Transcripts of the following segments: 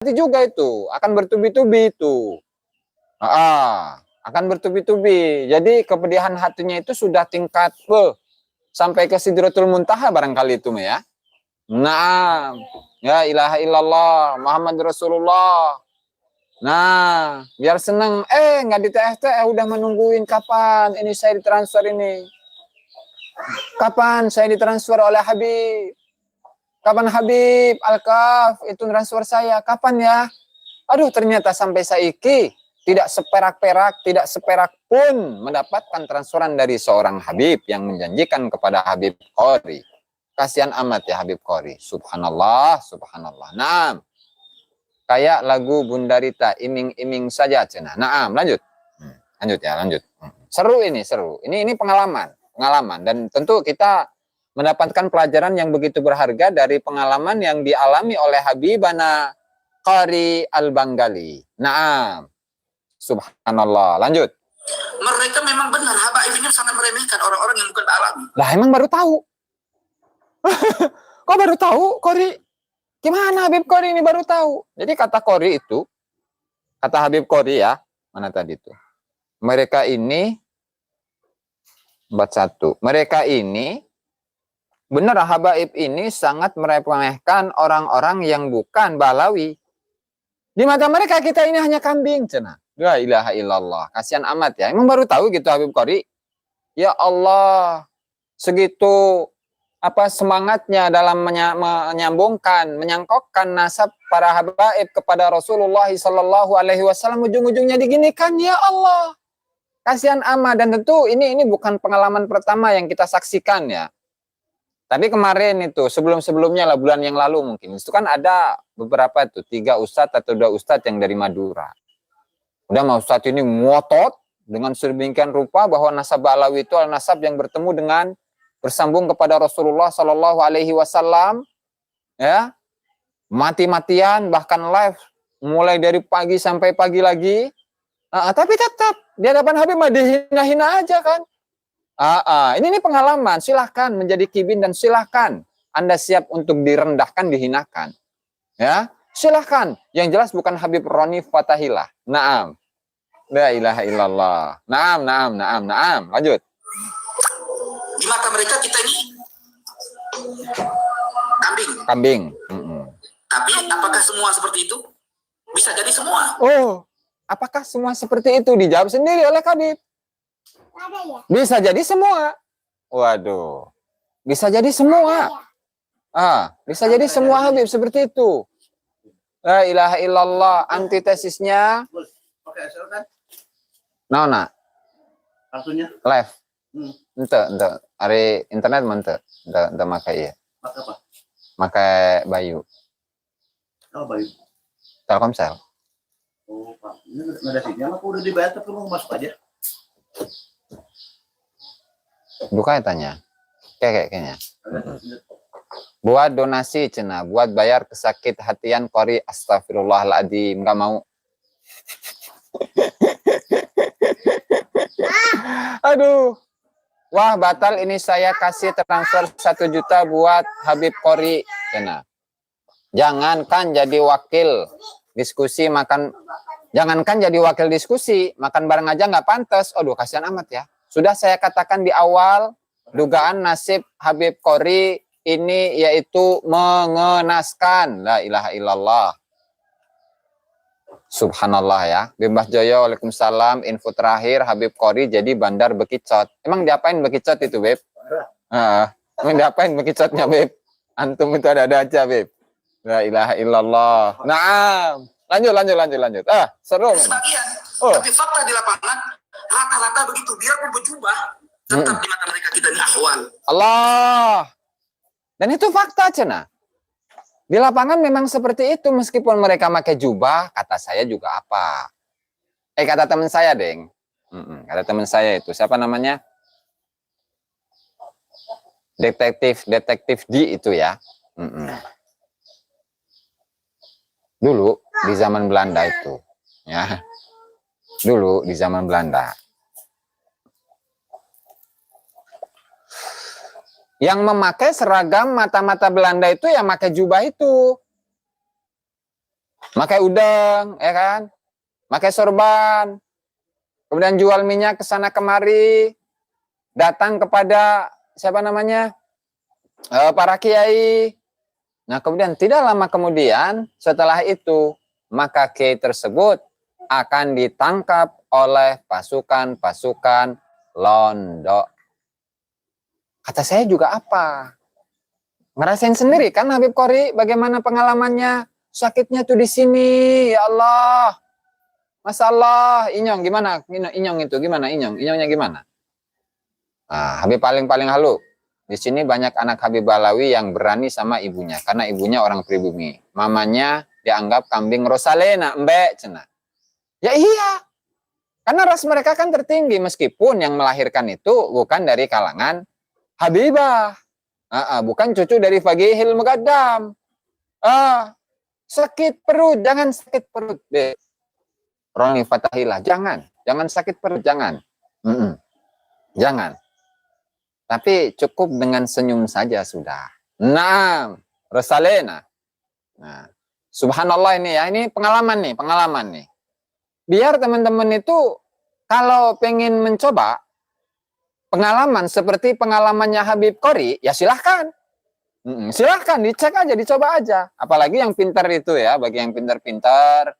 juga itu, akan bertubi-tubi itu. Akan bertubi-tubi. Jadi kepedihan hatinya itu sudah tingkat sampai ke Sidratul Muntaha barangkali itu ya. Nah, ya ilaha illallah Muhammad Rasulullah. Nah, biar senang. Nggak di TFT, udah menungguin kapan ini saya ditransfer ini. Kapan saya ditransfer oleh Habib? Kapan Habib Al-Kaf itu transfer saya? Kapan ya? Aduh, ternyata sampai saiki tidak seperak-perak, tidak seperak pun mendapatkan transferan dari seorang Habib yang menjanjikan kepada Habib Qori. Kasihan amat ya Habib Qori. Subhanallah, subhanallah. Naam. Kayak lagu Bundarita, iming-iming saja cenah. Naam, lanjut. Lanjut ya, lanjut. Seru ini, seru. Ini pengalaman, dan tentu kita mendapatkan pelajaran yang begitu berharga dari pengalaman yang dialami oleh Habibana Qari Al-Banggali. Naam. Subhanallah. Lanjut. Mereka memang benar, habaib ini sangat meremehkan orang-orang yang bukan alami. Lah emang baru tahu. Kok baru tahu, Qori? Gimana Habib Qori ini baru tahu? Jadi kata Qori itu, kata Habib Qori ya, mana tadi itu? Mereka ini, mereka ini, benar habaib ini sangat meremehkan orang-orang yang bukan balawi. Di mata mereka kita ini hanya kambing, cenah. La ilaha illallah. Kasihan amat ya. Emang baru tahu gitu Habib Qori? Ya Allah, segitu semangatnya dalam menyambungkan, menyangkokkan nasab para habaib kepada Rasulullah sallallahu alaihi wasallam, ujung-ujungnya diginikan. Ya Allah. Kasihan amat, dan tentu ini bukan pengalaman pertama yang kita saksikan ya. Tapi kemarin itu, sebelum-sebelumnya lah, bulan yang lalu mungkin, itu kan ada beberapa tuh, 3 ustadz atau 2 ustadz yang dari Madura. Udah mau ustadz ini ngotot dengan sedemikian rupa bahwa nasab Alawi itu adalah nasab yang bertemu dengan bersambung kepada Rasulullah Shallallahu Alaihi Wasallam, ya, mati-matian bahkan live mulai dari pagi sampai pagi lagi. Tapi tetap di hadapan Habib mah dihina-hina aja kan. Ini pengalaman, silahkan menjadi kibin dan silahkan Anda siap untuk direndahkan, dihinakan. Ya, silahkan. Yang jelas bukan Habib Roni Fatahillah. Naam. La ilaha illallah. Naam. Lanjut. Di mata mereka kita ini kambing. Tapi apakah semua seperti itu? Bisa jadi semua. Oh, apakah semua seperti itu? Dijawab sendiri oleh Habib. Bisa jadi semua. Waduh. Bisa jadi semua. Bisa jadi semua Habib seperti itu. La ilaha illallah. Antitesisnya Nona. Kartunya live. Ente. Hari internet mente. Ente makai ya. Pakai apa? Makai Bayu. Oh, Bayu. Telkomsel. Oh, Pak. Ini nggak ada sinyal, aku udah dibayar tapi mau masuk aja. Buka ya tanya. Kayaknya. Buat donasi cina, buat bayar kesakit hatian Qori, astagfirullahaladzim, nggak mau. Aduh. Wah, batal ini saya kasih transfer 1 juta buat Habib Qori cina. Jangankan jadi wakil diskusi makan bareng aja nggak pantas. Aduh, kasihan amat ya. Sudah saya katakan di awal, dugaan nasib Habib Qori ini yaitu mengenaskan. La ilaha illallah. Subhanallah ya. Bebas Joyo, waalaikumsalam. Info terakhir, Habib Qori jadi bandar bekicot. Emang diapain bekicot itu, Beb? Emang diapain bekicotnya, Beb? Antum itu ada-ada aja, Beb. La ilaha illallah. Naam. Lanjut. Seru. Sebagian. Tapi fakta di lapangan, rata-rata begitu. Biarpun berjubah, tetap di mata mereka kita ini ahwal. Allah. Dan itu fakta, cina. Di lapangan memang seperti itu, meskipun mereka pakai jubah, kata saya juga apa. Kata teman saya, Deng. Kata teman saya itu, siapa namanya? Detektif D itu ya. Dulu di zaman Belanda itu, ya. Dulu di zaman Belanda. Yang memakai seragam mata-mata Belanda itu yang pakai jubah itu. Pakai udang, ya kan? Pakai sorban. Kemudian jual minyak ke sana kemari. Datang kepada siapa namanya? Para kiai. Nah, kemudian tidak lama kemudian setelah itu, maka kiai tersebut akan ditangkap oleh pasukan-pasukan Londo. Kata saya juga apa? Ngerasain sendiri kan Habib Qori bagaimana pengalamannya? Sakitnya tuh di sini, ya Allah. Masalah, Inyong gimana? Inyong itu gimana? Inyongnya gimana? Nah, Habib paling halu. Di sini banyak anak Habib Balawi yang berani sama ibunya karena ibunya orang pribumi. Mamanya dianggap kambing Rosalena, mbek cina. Ya iya. Karena ras mereka kan tertinggi meskipun yang melahirkan itu bukan dari kalangan Habibah. Bukan cucu dari Fagihil Mugaddam. Sakit perut, jangan sakit perut. Roni Fatahilah, jangan sakit perut, jangan. Jangan. Tapi cukup dengan senyum saja sudah. Nah, Rosalena. Nah, subhanallah ini ya, ini pengalaman nih. Biar teman-teman itu kalau pengen mencoba pengalaman seperti pengalamannya Habib Qori, ya silahkan. Silahkan, dicek aja, dicoba aja. Apalagi yang pintar itu ya, bagi yang pintar-pintar,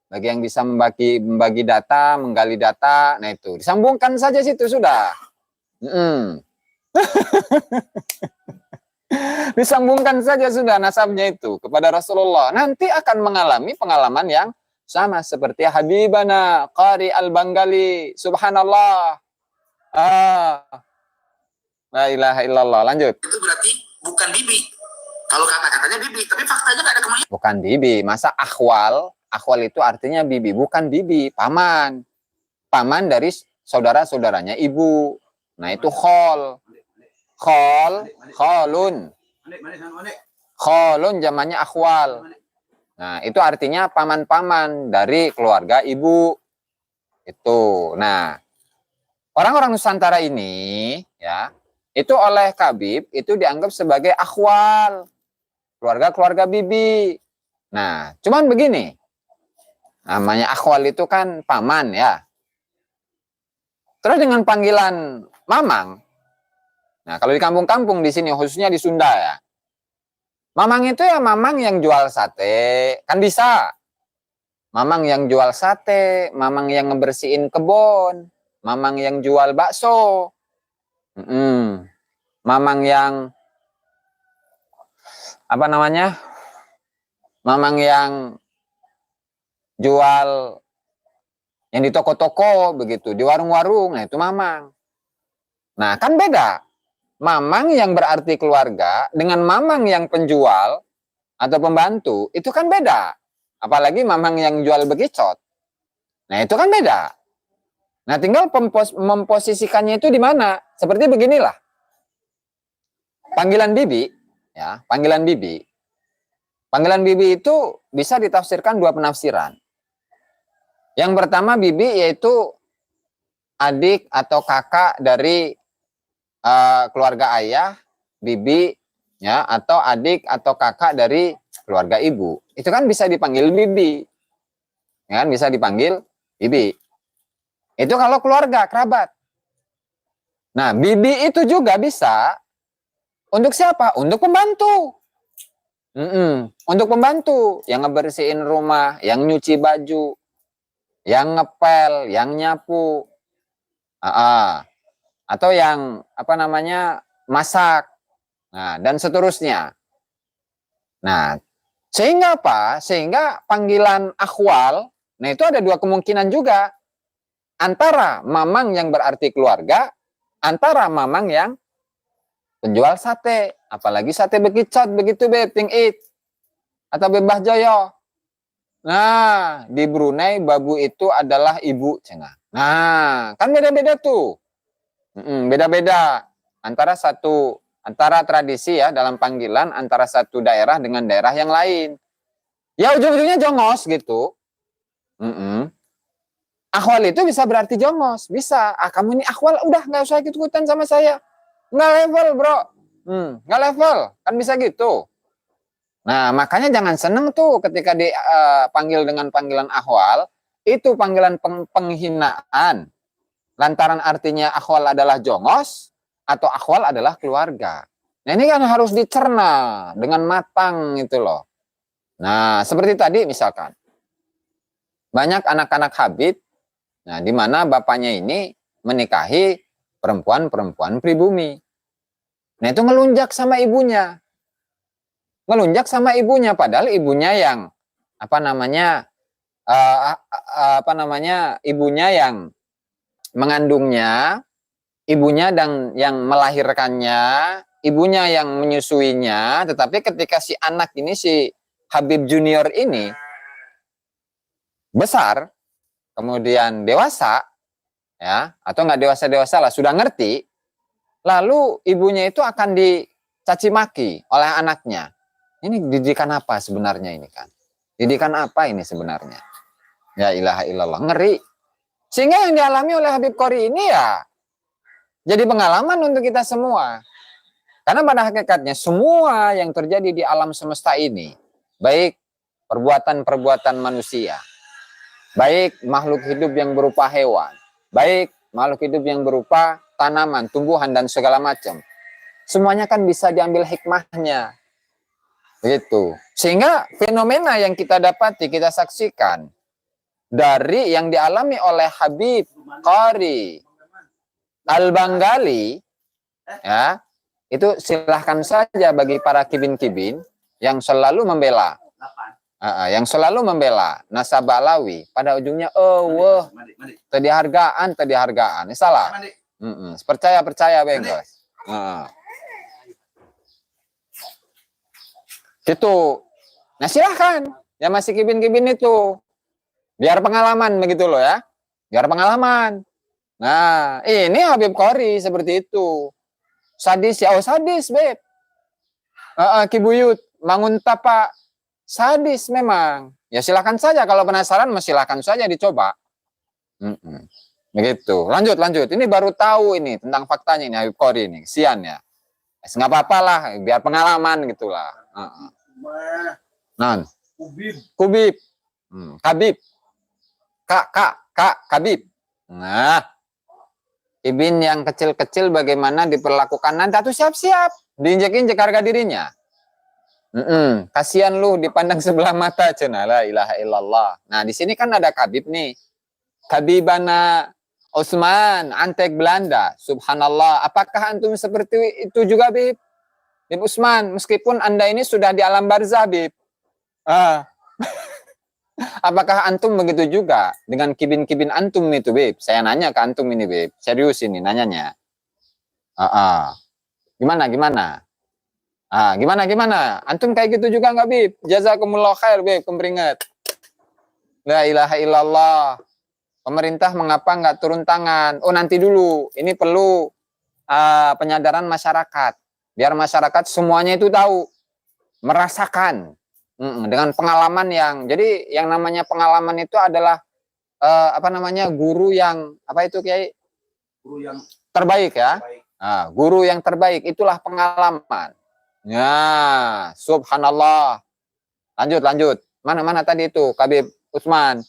bagi yang bisa membagi data, menggali data, nah itu disambungkan saja situ sudah. Disambungkan saja sudah nasabnya itu kepada Rasulullah. Nanti akan mengalami pengalaman yang sama seperti Habibana Qari Al-Bangali. Subhanallah. La ilaha illallah. Lanjut. Itu berarti bukan bibi. Kalau kata-katanya bibi, tapi faktanya nggak ada kemahiran. Bukan bibi. Masa akhwal? Akhwal itu artinya bibi. Bukan bibi, paman. Paman dari saudara-saudaranya ibu. Nah itu khol. Kholun. Kholun zamannya akhwal. Nah itu artinya paman-paman dari keluarga ibu. Itu. Nah orang-orang Nusantara ini ya itu oleh Kabib itu dianggap sebagai akhwal, keluarga-keluarga bibi. Nah, cuman begini, namanya akhwal itu kan paman ya. Terus dengan panggilan mamang, nah kalau di kampung-kampung di sini khususnya di Sunda ya, mamang itu ya mamang yang jual sate, kan bisa. Mamang yang jual sate, mamang yang ngebersihin kebun, mamang yang jual bakso. Mamang yang apa namanya? Mamang yang jual yang di toko-toko begitu, di warung-warung, nah itu mamang. Nah, kan beda. Mamang yang berarti keluarga dengan mamang yang penjual atau pembantu, itu kan beda. Apalagi mamang yang jual bekicot. Nah, itu kan beda. Nah, tinggal memposisikannya itu di mana? Seperti beginilah. Panggilan bibi, ya, panggilan bibi. Panggilan bibi itu bisa ditafsirkan dua penafsiran. Yang pertama bibi yaitu adik atau kakak dari keluarga ayah, bibi, ya, atau adik atau kakak dari keluarga ibu. Itu kan bisa dipanggil bibi, ya kan, bisa dipanggil bibi. Itu kalau keluarga, kerabat. Nah, bibi itu juga bisa untuk siapa? Untuk pembantu. Untuk pembantu yang ngebersihin rumah, yang nyuci baju, yang ngepel, yang nyapu, atau yang apa namanya masak, nah dan seterusnya. Nah, sehingga apa? Sehingga panggilan akhwal, nah itu ada dua kemungkinan juga. Antara mamang yang berarti keluarga, antara mamang yang penjual sate, apalagi sate bekicot begitu Ting It atau Bebah Joyo. Nah, di Brunei babu itu adalah ibu cenah. Nah, kan beda-beda tuh. Beda-beda antara tradisi ya dalam panggilan antara satu daerah dengan daerah yang lain. Ya ujung-ujungnya jongos gitu. Akhwal itu bisa berarti jongos, bisa. Kamu ini akhwal, udah nggak usah ikut-ikutan sama saya. Nggak level bro, nggak level, kan bisa gitu. Nah, makanya jangan seneng tuh ketika dipanggil dengan panggilan ahwal, itu panggilan penghinaan. Lantaran artinya ahwal adalah jongos, atau ahwal adalah keluarga. Nah, ini kan harus dicerna dengan matang itu loh. Nah, seperti tadi misalkan, banyak anak-anak Habib, nah, di mana bapaknya ini menikahi perempuan-perempuan pribumi. Nah, itu ngelunjak sama ibunya. Ngelunjak sama ibunya, padahal ibunya yang ibunya yang mengandungnya, ibunya dan yang melahirkannya, ibunya yang menyusuinya. Tetapi ketika si anak ini, si Habib Junior ini besar, kemudian dewasa, ya, atau nggak dewasa lah, sudah ngerti, lalu ibunya itu akan dicaci maki oleh anaknya. Ini didikan apa sebenarnya ini kan? Didikan apa ini sebenarnya? Ya ilaha illallah, ngeri. Sehingga yang dialami oleh Habib Qori ini ya jadi pengalaman untuk kita semua. Karena pada hakikatnya semua yang terjadi di alam semesta ini, baik perbuatan-perbuatan manusia, baik makhluk hidup yang berupa hewan, baik makhluk hidup yang berupa tanaman, tumbuhan, dan segala macam, semuanya kan bisa diambil hikmahnya. Begitu. Sehingga fenomena yang kita dapati, kita saksikan dari yang dialami oleh Habib Qori Al-Banggali, ya, itu silahkan saja bagi para kibin-kibin yang selalu membela nasabah Alawi, pada ujungnya tadi hargaan, salah. Percaya bengkos. Gitu. Nah, silahkan ya masih kibin-kibin itu, biar pengalaman begitu loh ya, biar pengalaman. Nah, ini Habib Qori seperti itu. Sadis ya, sadis, Beb. Kibuyut, bangun tapak, sadis memang. Ya silakan saja, kalau penasaran silakan saja dicoba. Begitu. Lanjut. Ini baru tahu ini tentang faktanya ini Habib Qori ini. Kesian ya. Nggak apa-apa lah, biar pengalaman gitulah. Kubib. Kabib. Kak, Kabib. Nah, ibin yang kecil-kecil bagaimana diperlakukan nanti, tuh siap-siap diinjek-injek harga dirinya. Kasihan lu dipandang sebelah mata, cenah, la ilaha illallah. Nah, di sini kan ada Kabib nih. Kabibana Osman, Antek Belanda. Subhanallah. Apakah antum seperti itu juga, Bib? Bib Usman, meskipun Anda ini sudah di alam barzah, Bib. Apakah antum begitu juga dengan kibin-kibin antum itu, Bib? Saya nanya ke antum ini, Bib. Serius ini nanyanya. Gimana? Gimana? Antum kayak gitu juga nggak, Bib? Jazakumullah khair, Bib. Kemperingat. La ilaha illallah. Pemerintah mengapa nggak turun tangan? Oh, nanti dulu. Ini perlu penyadaran masyarakat. Biar masyarakat semuanya itu tahu, merasakan dengan pengalaman jadi yang namanya pengalaman itu adalah guru yang Kiai? Guru yang terbaik ya. Guru yang terbaik itulah pengalaman. Ya, subhanallah. Lanjut. Mana tadi itu Kabib Usman.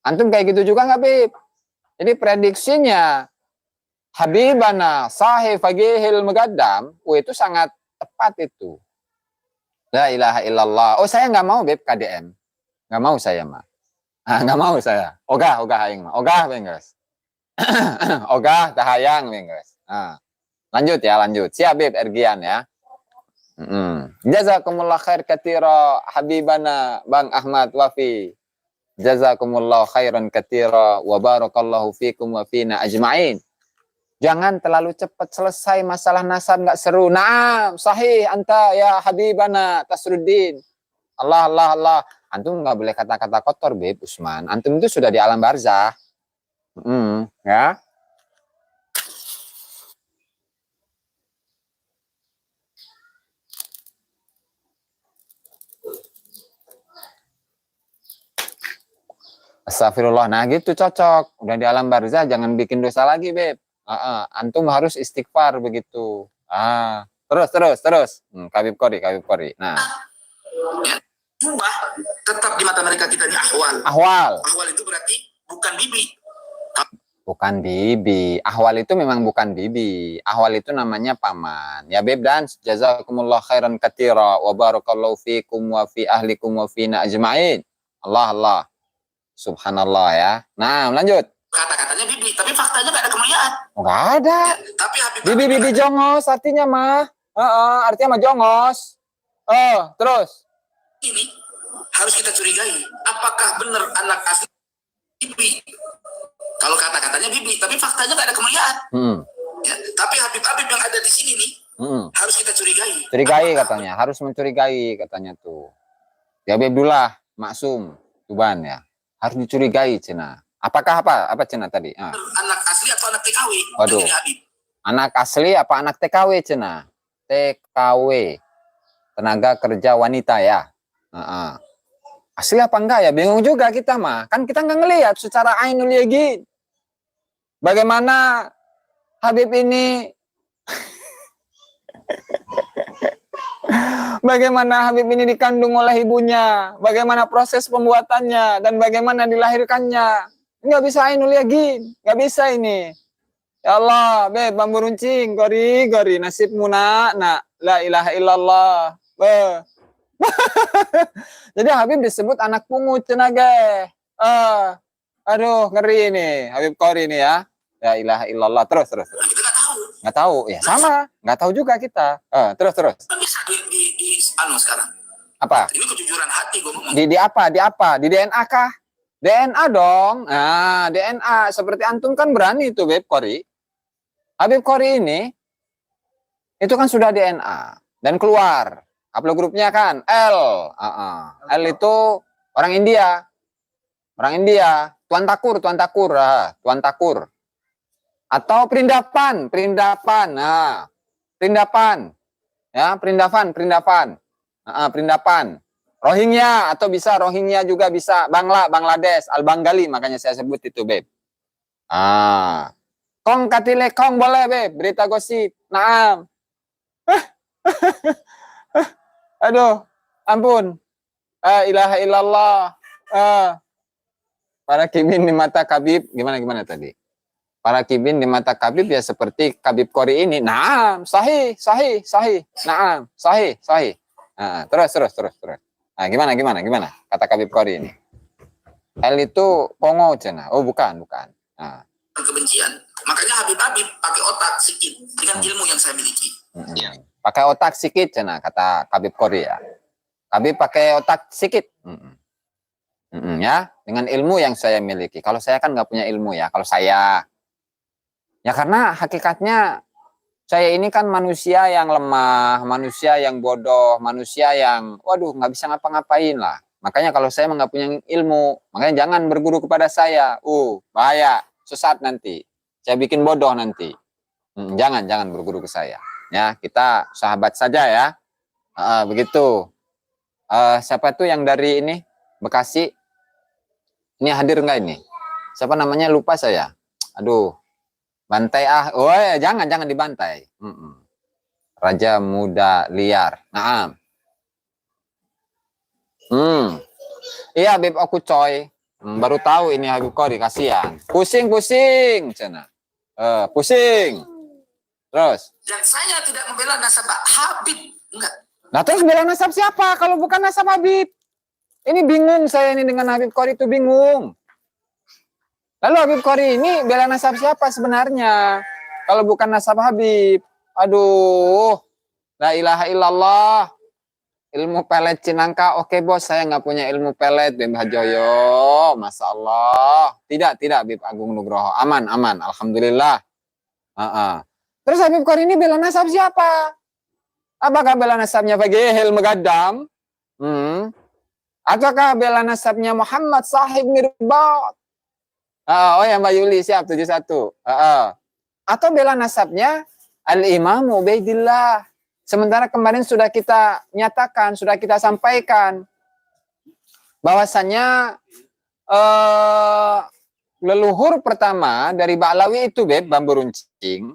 Antum kayak gitu juga nggak, Bib? Jadi prediksinya Habibana Sahih Fagihil Mugaddam, itu sangat tepat itu. La ilaha illallah. Oh, saya nggak mau, Beb, KDM. Nggak mau saya, mah. Nggak mau saya. Ogah aing mah. Ogah, bengges. Ogah, tahayang, bengges. Lanjut. Siap, Beb, Ergian ya. Jazakumullah khair katira Habibana Bang Ahmad Wafi. Jazakumullah khairan katira wa barakallahu fikum wa fina ajma'in. Jangan terlalu cepat selesai masalah nasab, nggak seru. Naam, sahih anta ya Habibana Tasruddin. Allah. Antum nggak boleh kata-kata kotor, Beb Usman. Antum itu sudah di alam barzah. Ya. Astagfirullah. Nah, gitu cocok. Udah di alam barzah, jangan bikin dosa lagi, Beb. Antum harus istighfar begitu. Terus. Kabib Qori. Nah, Ya. Jubah tetap di mata mereka kita ini ahwal. Ahwal. Ahwal itu berarti bukan bibi. Bukan bibi. Ahwal itu memang bukan bibi. Ahwal itu namanya paman. Ya Beb, dan jazakumullah khairan katsira wa barakallahu fikum wa fi ahlikum wa fina ajma'in. Allah Allah. Subhanallah ya. Nah, lanjut. Kata-katanya bibi, tapi faktanya gak ada kemuliaan. Oh, nggak ada. Ya, tapi Habib Bibi jongos artinya mah. Artinya mah jongos. Terus. ini harus kita curigai. Apakah benar anak asli bibi? Kalau kata-katanya bibi, tapi faktanya gak ada kemuliaan. Ya, tapi Habib-Habib yang ada di sini nih harus kita curigai. Curigai katanya, harus mencurigai katanya tuh. Ya Abdullah Maksum Tuban ya, harus dicurigai cina. Apakah apa cina tadi? Anak asli atau anak TKW? Waduh. Habib. Anak asli apa anak TKW cina? TKW, tenaga kerja wanita ya. Asli apa enggak ya? Bingung juga kita mah. Kan kita nggak ngelihat secara ainul yaqin. Bagaimana Habib ini bagaimana Habib ini dikandung oleh ibunya, bagaimana proses pembuatannya, dan bagaimana dilahirkannya. Nggak bisa ainul yaqin, nggak bisa ini. Ya Allah, Beb, bambu runcing, gori, nasibmu nak, la ilaha illallah. Jadi Habib disebut anak pungut tenaga. Aduh, ngeri ini, Habib Qori ini ya. La ilaha illallah. Terus. Kita nggak tahu. Nggak tahu, ya sama, nggak tahu juga kita. Terus. Kan bisa di sekarang. Apa? Ini kejujuran hati gue ngomong. Di apa? Di DNA kah? DNA dong. Nah, DNA seperti antum kan berani tuh Habib Qori. Habib Qori ini itu kan sudah DNA dan keluar. Upload grupnya kan L. L itu orang India. Tuan Takur. Atau perindapan. Nah, perindapan. Ya, perindapan. Rohingya atau bisa Rohingya juga bisa. Bangladesh, Al-Bangali makanya saya sebut itu, Beb. Kong katile kong boleh, Beb. Berita gosip. Naam. Aduh, ampun. Ilaha illallah. Para kibin di mata Kabib, gimana tadi? Para kibin di mata Kabib ya seperti Habib Qori ini. Naam, sahih. Naam, sahih. Terus. Nah, gimana? Kata Habib Qori ini. L itu Kongo cina. Oh, bukan. Nah. Kebencian. Makanya Habib pakai otak sedikit dengan ilmu yang saya miliki. Pakai otak sedikit cina kata Habib Qori ya. Habib pakai otak sedikit. Ya, dengan ilmu yang saya miliki. Kalau saya kan nggak punya ilmu ya. Kalau saya ya karena hakikatnya saya ini kan manusia yang lemah, manusia yang bodoh, manusia yang nggak bisa ngapa-ngapain lah. Makanya kalau saya nggak punya ilmu, makanya jangan berguru kepada saya. Bahaya, sesat nanti. Saya bikin bodoh nanti. Jangan berguru ke saya. Ya, kita sahabat saja ya. Begitu. Siapa tuh yang dari ini Bekasi? Ini hadir nggak ini? Siapa namanya? Lupa saya. Aduh. Bantai jangan dibantai. Raja muda liar. Naam. Iya Habib aku coy. Baru tahu ini Habib Qori, kasihan. Pusing cina. Pusing. Terus. Dan saya tidak membela nasab Habib, enggak. Nah terus bela nasab siapa kalau bukan nasab Habib? Ini bingung saya ini dengan Habib Qori itu bingung. Lalu Habib Qori ini bela nasab siapa sebenarnya? Kalau bukan nasab Habib. Aduh. La ilaha illallah. Ilmu pelet Cinangka. Oke bos, saya nggak punya ilmu pelet. Bim Hajoyo. Masya Allah. Tidak Habib Agung Nugroho. Aman. Alhamdulillah. Terus Habib Qori ini bela nasab siapa? Apakah bela nasabnya Fagihil Megadam? Ataukah bela nasabnya Muhammad Sahib Mirbat? Ya Mbak Yuli siap 71. Atau bela nasabnya Al-Imam Ubaidillah. Sementara kemarin sudah kita nyatakan, sudah kita sampaikan bahwasannya leluhur pertama dari Ba'lawi itu Beb, bambu runcing.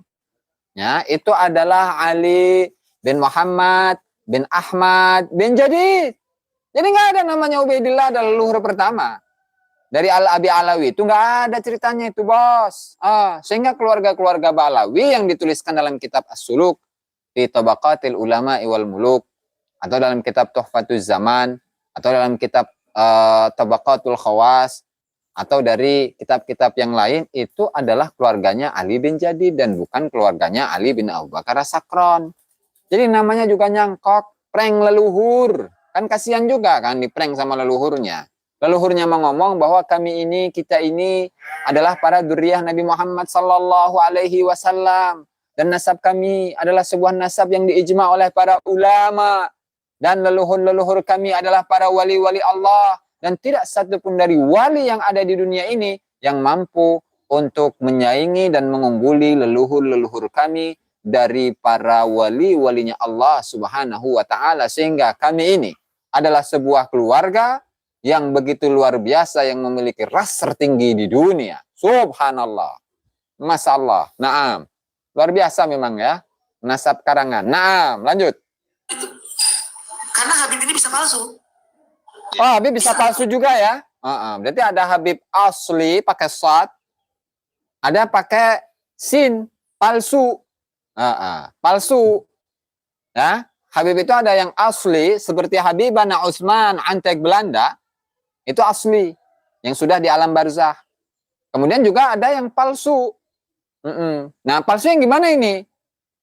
Ya, itu adalah Ali bin Muhammad bin Ahmad bin Jadid. Jadi nggak ada namanya Ubaidillah adalah leluhur pertama dari Al-Abi Alawi. Itu nggak ada ceritanya itu, bos. Sehingga keluarga-keluarga Balawi yang dituliskan dalam kitab As-Suluk, di Tabaqatil Ulama Iwal Muluk, atau dalam kitab Tuhfatuz Zaman, atau dalam kitab Tabaqatul Khawas, atau dari kitab-kitab yang lain, itu adalah keluarganya Ali bin Jadid dan bukan keluarganya Ali bin Abu Bakar As-Sakron. Jadi namanya juga nyangkok, prank leluhur. Kan kasihan juga kan di prank sama leluhurnya. Leluhurnya mengomong bahwa kami ini, kita ini adalah para dzurriyyah Nabi Muhammad sallallahu alaihi wasallam. Dan nasab kami adalah sebuah nasab yang diijma oleh para ulama. Dan leluhur-leluhur kami adalah para wali-wali Allah. Dan tidak satu pun dari wali yang ada di dunia ini yang mampu untuk menyaingi dan mengungguli leluhur-leluhur kami dari para wali-walinya Allah subhanahu wa ta'ala. Sehingga kami ini adalah sebuah keluarga yang begitu luar biasa, yang memiliki ras tertinggi di dunia. Subhanallah. Masya Allah. Naam. Luar biasa memang ya. Nasab karangan. Naam. Lanjut. Karena Habib ini bisa palsu. Oh, Habib bisa palsu juga ya. Berarti ada Habib asli pakai shad. Ada pakai sin. Palsu. Palsu. Ya. Habib itu ada yang asli. Seperti Habibana Utsman Antek Belanda. Itu asli, yang sudah di alam barzah. Kemudian juga ada yang palsu. Nah, palsu yang gimana ini?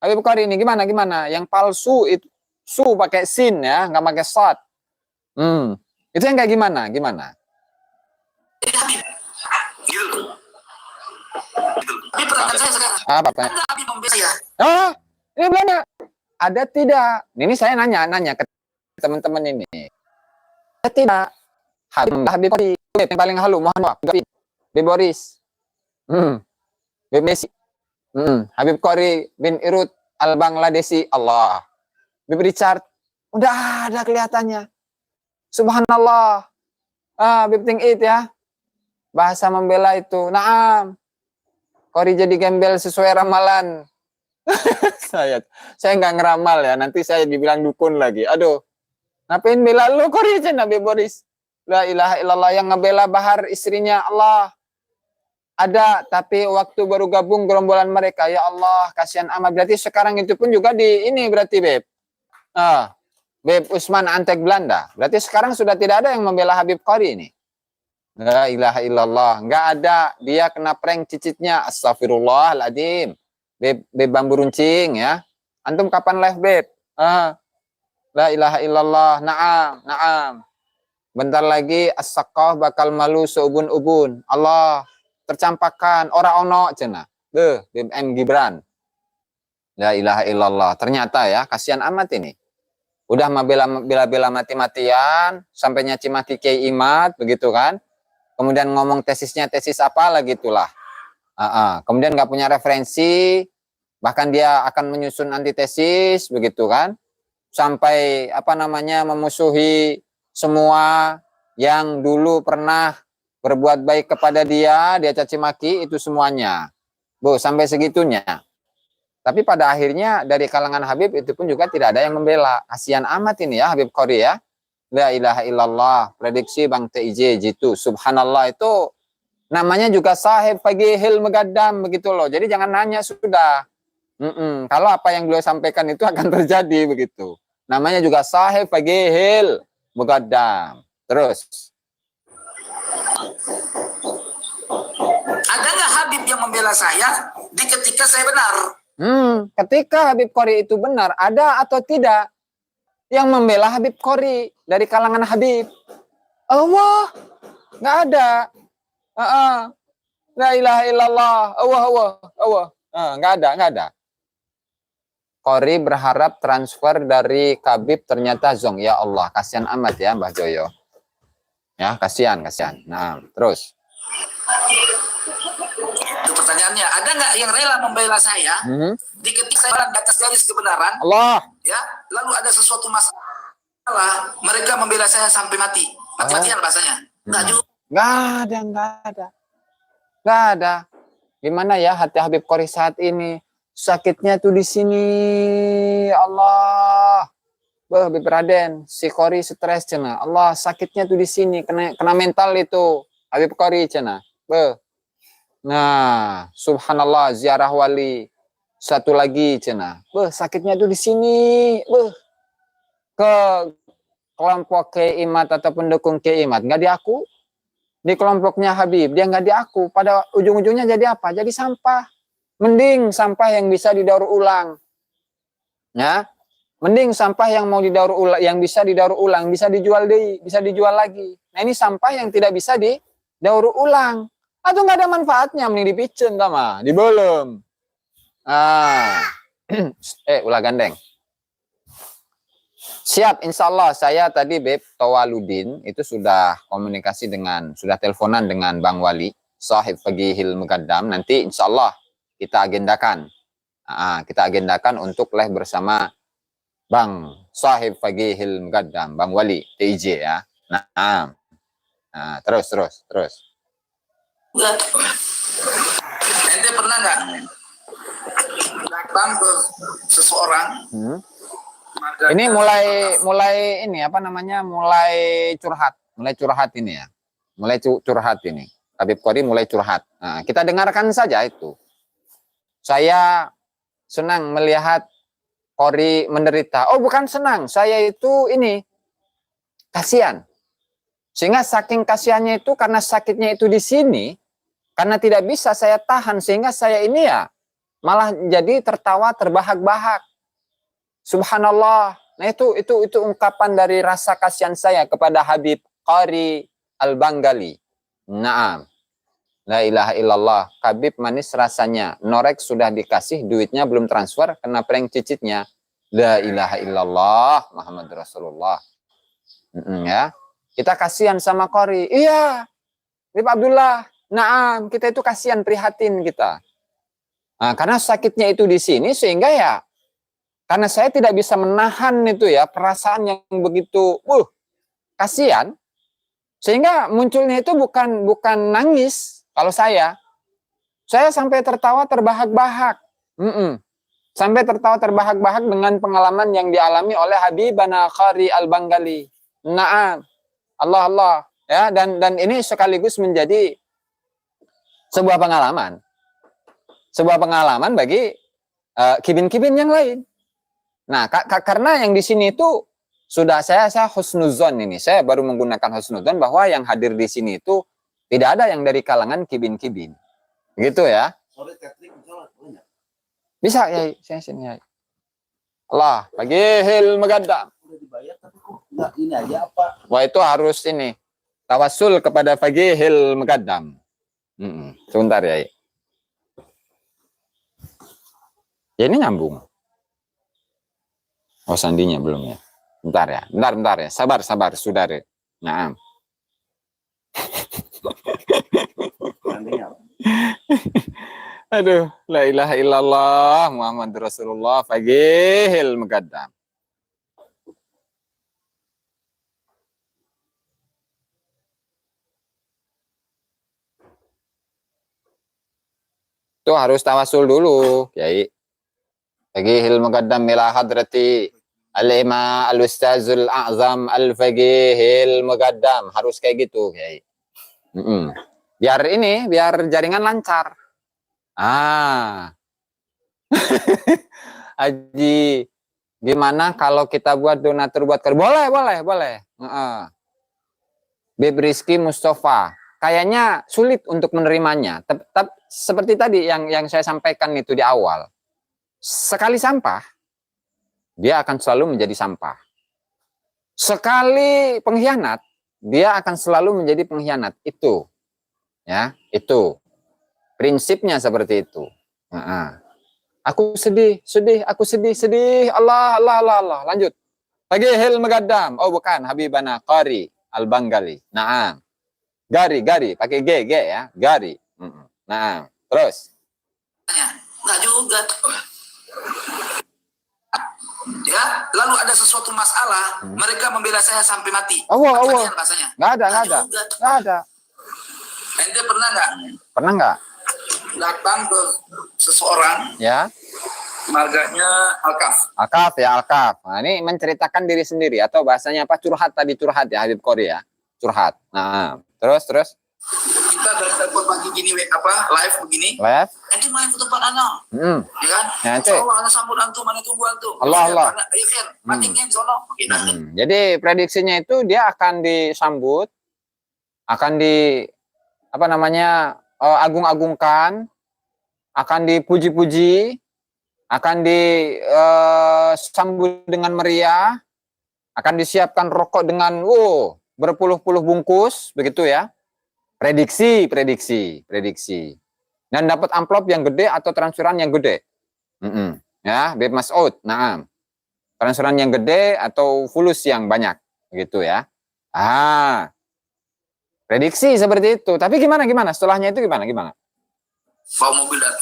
Habib Qori ini gimana? Yang palsu itu su pakai sin ya, nggak pakai shad. Itu yang kayak gimana? Gitu. Tapi pertanyaan saya sekarang. Apa? Habib membela saya. Oh, ini belum ada tidak? Ini saya nanya ke teman-teman ini. Ada tidak? Habib Qori yang paling halu, mohon maaf. Habib Boris, Habib Messi, Habib Qori bin Irut Al-Bangladeshi, Allah, Habib Richard, udah ada kelihatannya. Subhanallah. Habib Tingit ya, bahasa membela itu. Naam, Qori jadi gembel sesuai ramalan. saya nggak ngeramal ya, nanti saya dibilang dukun lagi. Aduh, ngapain bela lu Qori aja Habib Boris? La ilaha illallah, yang ngebela Bahar istrinya Allah. Ada, tapi waktu baru gabung gerombolan mereka, ya Allah, kasihan amat. Berarti sekarang itu pun juga di ini berarti, Beb. Beb Utsman Antek Belanda. Berarti sekarang sudah tidak ada yang membela Habib Qori ini. La ilaha illallah. Nggak ada. Dia kena prank cicitnya. Astagfirullahaladzim. Beb bambu runcing ya. Antum kapan live, Beb? La ilaha illallah. Naam. Bentar lagi as-saqaf bakal malu seubun-ubun. Allah tercampakkan ora ono cenah. BM Gibran. La ilaha illallah. Ternyata ya, kasihan amat ini. Udah bela mati-matian, sampai nyaci maki Kiai Imad begitu kan. Kemudian ngomong tesisnya tesis apa lah gitulah. Kemudian nggak punya referensi, bahkan dia akan menyusun antitesis begitu kan. Sampai memusuhi semua yang dulu pernah berbuat baik kepada dia caci maki, itu semuanya. Sampai segitunya. Tapi pada akhirnya dari kalangan Habib itu pun juga tidak ada yang membela. Kasihan amat ini ya Habib Qori ya. La ilaha illallah. Prediksi Bang TIJ gitu. Subhanallah, itu namanya juga sahib fagihil megadam begitu loh. Jadi jangan nanya sudah. Kalau apa yang beliau sampaikan itu akan terjadi begitu. Namanya juga sahib fagihil Mugaddam. Terus. Ada nggak Habib yang membela saya di ketika saya benar? Ketika Habib Qori itu benar, ada atau tidak yang membela Habib Qori dari kalangan Habib? Allah, nggak ada. La ilaha illallah. Allah. Nggak ada. Qori berharap transfer dari Kabib, ternyata zong. Ya Allah, kasihan amat ya Mbah Joyo. Ya, kasihan. Nah, terus. Itu pertanyaannya, ada nggak yang rela membela saya di ketika saya di atas garis kebenaran? Allah. Ya, lalu ada sesuatu masalah, mereka membela saya sampai mati. Mati-matian bahasanya. Nggak ada. Gimana ya hati Habib Qori saat ini? Sakitnya tuh di sini, Allah. Habib Raden, si Qori stres cina. Allah, sakitnya tuh di sini, kena mental itu. Habib Qori cina. Nah, subhanallah, ziarah wali. Satu lagi cina. Sakitnya tuh di sini. Ke kelompok Kiai atau pendukung Kiai nggak diaku. Di kelompoknya Habib, dia nggak diaku. Pada ujung-ujungnya jadi apa? Jadi sampah. Mending sampah yang bisa didaur ulang. Ya, mending sampah yang mau didaur ulang, yang bisa didaur ulang, bisa dijual deh, bisa dijual lagi. Nah ini sampah yang tidak bisa didaur ulang. Atau nggak ada manfaatnya, mending dipicen sama, dibelem. Ulah gandeng. Siap, insya Allah saya tadi Beb Tawaludin itu sudah komunikasi sudah teleponan dengan Bang Wali, Sahib Faqihil Muqaddam. Nanti insya Allah kita agendakan. Kita agendakan untuk live bersama Bang Sahib Faqihil Muqaddam, Bang Wali, TIJ ya. Nah, terus. Ente pernah nggak datang ke seseorang? Ini mulai ini apa namanya? Mulai curhat ini ya. Mulai curhat ini. Habib Qori mulai curhat. Nah, kita dengarkan saja itu. Saya senang melihat Qori menderita. Oh, bukan senang. Saya itu ini kasihan. Sehingga saking kasihannya itu karena sakitnya itu di sini, karena tidak bisa saya tahan sehingga saya ini ya malah jadi tertawa terbahak-bahak. Subhanallah. Nah itu ungkapan dari rasa kasihan saya kepada Habib Qori Al-Banggali. Naam. La ilaha illallah. Habib manis rasanya. Norek sudah dikasih, duitnya belum transfer, kena prank cicitnya. La ilaha illallah. Muhammad Rasulullah. Ya. Kita kasihan sama Qori. Iya. Habib Abdullah. Naam. Kita itu kasihan, prihatin kita. Nah, karena sakitnya itu di sini sehingga ya karena saya tidak bisa menahan itu ya perasaan yang begitu kasihan sehingga munculnya itu bukan nangis kalau saya sampai tertawa terbahak-bahak. Sampai tertawa terbahak-bahak dengan pengalaman yang dialami oleh Habibana Qori Al-Banggali. Naam. Allah ya dan ini sekaligus menjadi sebuah pengalaman bagi kibin-kibin yang lain. Nah, karena yang di sini itu sudah saya husnuzon ini. Saya baru menggunakan husnuzon bahwa yang hadir di sini itu tidak ada yang dari kalangan kibin-kibin. Begitu ya. Bisa ya, saya sini ya. Allah, Faqihil Muqaddam. Udah dibayar tapi kok enggak ini aja apa? Wah, itu harus ini. Tawassul kepada Faqihil Muqaddam. Sebentar ya. Ya ini nyambung. Oh sandinya belum ya. Bentar ya. Sabar saudara. Nah. Aduh, la ilaha illallah Muhammad Rasulullah Faqihil Muqaddam. Itu harus tawasul dulu, Kiai. Faqihil Muqaddam ila hadrati al-Imam al-Ustazul A'zam al-Faqihil Muqaddam. Harus kayak gitu, Kiai. Biar jaringan lancar. Haji, gimana kalau kita buat donatur buat boleh. Bib Rizky Mustafa. Kayaknya sulit untuk menerimanya. Tetap seperti tadi yang saya sampaikan itu di awal. Sekali sampah, dia akan selalu menjadi sampah. Sekali pengkhianat, dia akan selalu menjadi pengkhianat. Itu. Ya, itu. Prinsipnya seperti itu. Aku sedih. Allah. Lanjut. Faqihil Muqaddam. Oh bukan, Habibana Qori Al-Banggali. Naam. Gari, pakai G ya. Gari. Naam. Terus. Enggak juga. Ya, lalu ada sesuatu masalah, mereka membela saya sampai mati. Allah. Bahasanya. Nggak ada. Ente pernah nggak Pernah nggak? datang ke seseorang, Ya. Marganya Alkaf. Alkaf ya, Alkaf. Nah, ini menceritakan diri sendiri atau bahasanya apa? Curhat tadi, curhat ya Habib Qori ya. Curhat. Nah, terus Kita dari telepon pagi gini live begini. live. Nanti main ke tempat anak. Ya kan? Ya, nanti. Soalnya anak sambut antum, mana tunggu antum. Allah. Ayo kan, matingin sono. Jadi prediksinya itu dia akan disambut, akan agung-agungkan, akan dipuji-puji, akan disambut dengan meriah, akan disiapkan rokok dengan berpuluh-puluh bungkus, begitu ya. Prediksi. Dan dapat amplop yang gede atau transferan yang gede. Ya, Beb Mas'ud. Nah, transferan yang gede atau fulus yang banyak, begitu ya. Prediksi seperti itu. Tapi gimana? Setelahnya itu gimana? Bawa mobil dan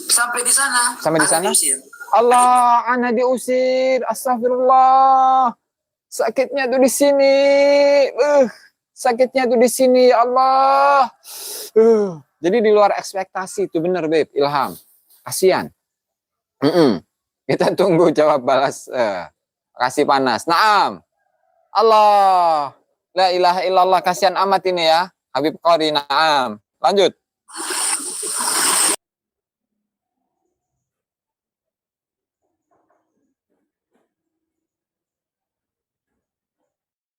sampai di sana. Allah, ana diusir. Astagfirullah. Sakitnya tuh di sini. Sakitnya tuh di sini, Allah. Jadi di luar ekspektasi itu benar, Beb. Ilham. Kasihan. Kita tunggu jawab balas. Kasih panas. Naam. Allah. La ilaha illallah. Kasihan amat ini ya. Habib Qori. Naam. Lanjut.